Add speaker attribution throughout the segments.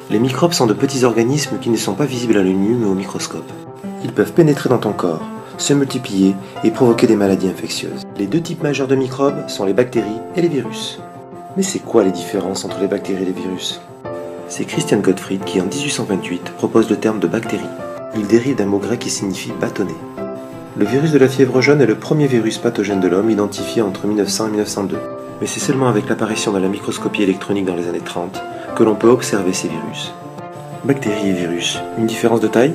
Speaker 1: Les microbes sont de petits organismes qui ne sont pas visibles à l'œil nu mais au microscope. Ils peuvent pénétrer dans ton corps, se multiplier et provoquer des maladies infectieuses. Les deux types majeurs de microbes sont les bactéries et les virus. Mais c'est quoi les différences entre les bactéries et les virus? C'est Christian Gottfried qui en 1828 propose le terme de bactérie. Il dérive d'un mot grec qui signifie bâtonnet. Le virus de la fièvre jaune est le premier virus pathogène de l'homme identifié entre 1900 et 1902. Mais c'est seulement avec l'apparition de la microscopie électronique dans les années 30 que l'on peut observer ces virus. Bactéries et virus, une différence de taille?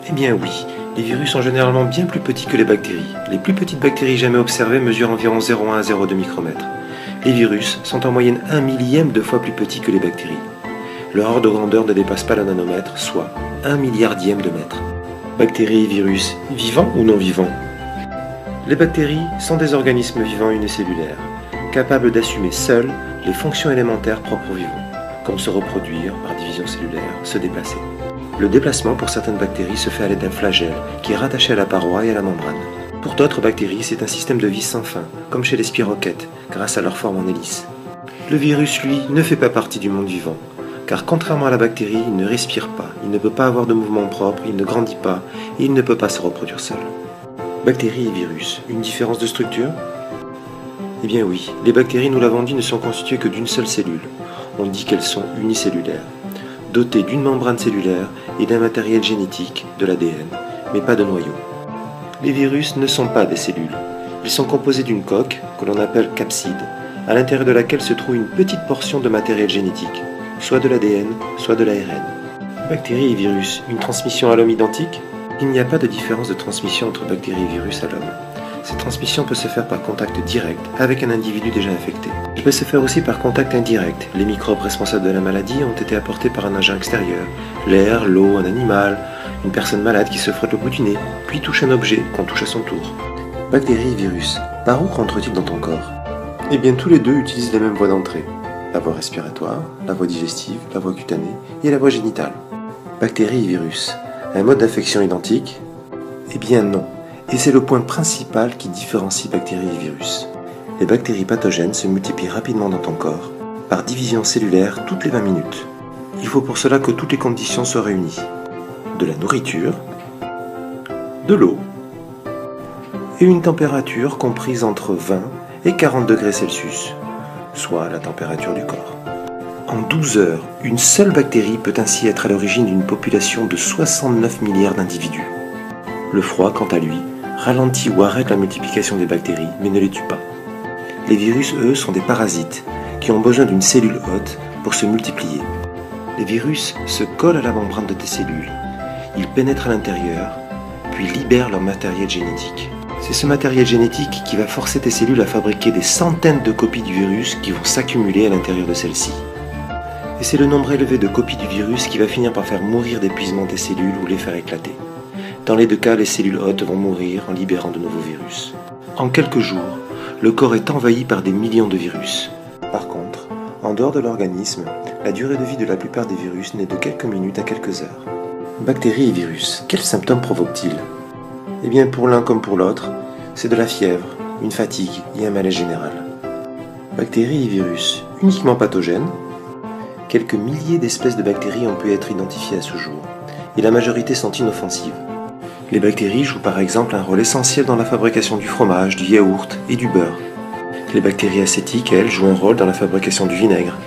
Speaker 1: Eh bien oui, les virus sont généralement bien plus petits que les bactéries. Les plus petites bactéries jamais observées mesurent environ 0,1 à 0,2 micromètres. Les virus sont en moyenne 1 millième de fois plus petits que les bactéries. Leur ordre de grandeur ne dépasse pas le nanomètre, soit 1 milliardième de mètre. Bactéries et virus, vivants ou non vivants? Les bactéries sont des organismes vivants unicellulaires, capables d'assumer seuls les fonctions élémentaires propres aux vivants, comme se reproduire par division cellulaire, se déplacer. Le déplacement pour certaines bactéries se fait à l'aide d'un flagelle qui est rattaché à la paroi et à la membrane. Pour d'autres bactéries, c'est un système de vis sans fin, comme chez les spirochètes, grâce à leur forme en hélice. Le virus, lui, ne fait pas partie du monde vivant, car contrairement à la bactérie, il ne respire pas, il ne peut pas avoir de mouvement propre, il ne grandit pas et il ne peut pas se reproduire seul. Bactéries et virus, une différence de structure? Eh bien oui, les bactéries, nous l'avons dit, ne sont constituées que d'une seule cellule. On dit qu'elles sont unicellulaires, dotées d'une membrane cellulaire et d'un matériel génétique, de l'ADN, mais pas de noyau. Les virus ne sont pas des cellules. Ils sont composés d'une coque, que l'on appelle capside, à l'intérieur de laquelle se trouve une petite portion de matériel génétique, soit de l'ADN, soit de l'ARN. Bactéries et virus, une transmission à l'homme identique? Il n'y a pas de différence de transmission entre bactéries et virus à l'homme. Cette transmission peut se faire par contact direct avec un individu déjà infecté. Elle peut se faire aussi par contact indirect. Les microbes responsables de la maladie ont été apportés par un agent extérieur, l'air, l'eau, un animal, une personne malade qui se frotte le bout du nez, puis touche un objet qu'on touche à son tour. Bactéries et virus, par où rentrent-ils dans ton corps? Eh bien tous les deux utilisent les mêmes voies d'entrée. La voie respiratoire, la voie digestive, la voie cutanée et la voie génitale. Bactéries et virus, un mode d'infection identique? Eh bien non. Et c'est le point principal qui différencie bactéries et virus. Les bactéries pathogènes se multiplient rapidement dans ton corps, par division cellulaire toutes les 20 minutes. Il faut pour cela que toutes les conditions soient réunies. De la nourriture, de l'eau, et une température comprise entre 20 et 40 degrés Celsius, soit la température du corps. En 12 heures, une seule bactérie peut ainsi être à l'origine d'une population de 69 milliards d'individus. Le froid, quant à lui, ralentit ou arrête la multiplication des bactéries, mais ne les tue pas. Les virus, eux, sont des parasites, qui ont besoin d'une cellule hôte pour se multiplier. Les virus se collent à la membrane de tes cellules, ils pénètrent à l'intérieur, puis libèrent leur matériel génétique. C'est ce matériel génétique qui va forcer tes cellules à fabriquer des centaines de copies du virus qui vont s'accumuler à l'intérieur de celles-ci. Et c'est le nombre élevé de copies du virus qui va finir par faire mourir d'épuisement tes cellules ou les faire éclater. Dans les deux cas, les cellules hôtes vont mourir en libérant de nouveaux virus. En quelques jours, le corps est envahi par des millions de virus. Par contre, en dehors de l'organisme, la durée de vie de la plupart des virus n'est de quelques minutes à quelques heures. Bactéries et virus, quels symptômes provoquent-ils? Eh bien, pour l'un comme pour l'autre, c'est de la fièvre, une fatigue et un malaise général. Bactéries et virus, uniquement pathogènes? Quelques milliers d'espèces de bactéries ont pu être identifiées à ce jour, et la majorité sont inoffensives. Les bactéries jouent par exemple un rôle essentiel dans la fabrication du fromage, du yaourt et du beurre. Les bactéries acétiques, elles, jouent un rôle dans la fabrication du vinaigre.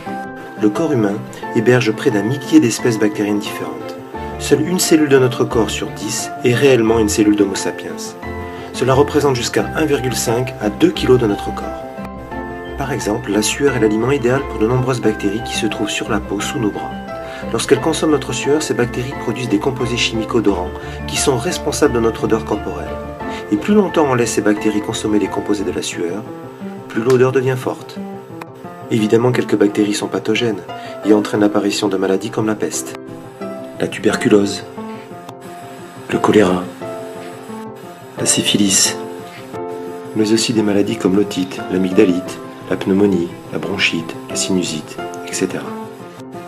Speaker 1: Le corps humain héberge près d'un millier d'espèces bactériennes différentes. Seule une cellule de notre corps sur 10 est réellement une cellule d'Homo sapiens. Cela représente jusqu'à 1,5 à 2 kg de notre corps. Par exemple, la sueur est l'aliment idéal pour de nombreuses bactéries qui se trouvent sur la peau sous nos bras. Lorsqu'elles consomment notre sueur, ces bactéries produisent des composés chimiques odorants qui sont responsables de notre odeur corporelle. Et plus longtemps on laisse ces bactéries consommer les composés de la sueur, plus l'odeur devient forte. Évidemment, quelques bactéries sont pathogènes et entraînent l'apparition de maladies comme la peste, la tuberculose, le choléra, la syphilis, mais aussi des maladies comme l'otite, l'amygdalite, la pneumonie, la bronchite, la sinusite, etc.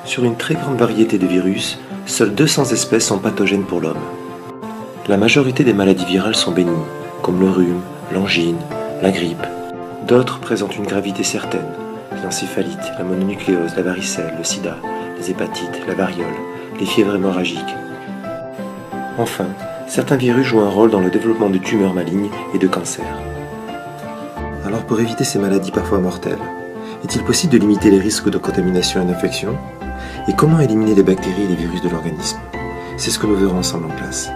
Speaker 1: Sur une très grande variété de virus, seules 200 espèces sont pathogènes pour l'homme. La majorité des maladies virales sont bénignes, comme le rhume, l'angine, la grippe. D'autres présentent une gravité certaine, l'encéphalite, la mononucléose, la varicelle, le sida, les hépatites, la variole, les fièvres hémorragiques. Enfin, certains virus jouent un rôle dans le développement de tumeurs malignes et de cancers. Alors pour éviter ces maladies parfois mortelles, est-il possible de limiter les risques de contamination et d'infection? Et comment éliminer les bactéries et les virus de l'organisme? C'est ce que nous verrons ensemble en classe.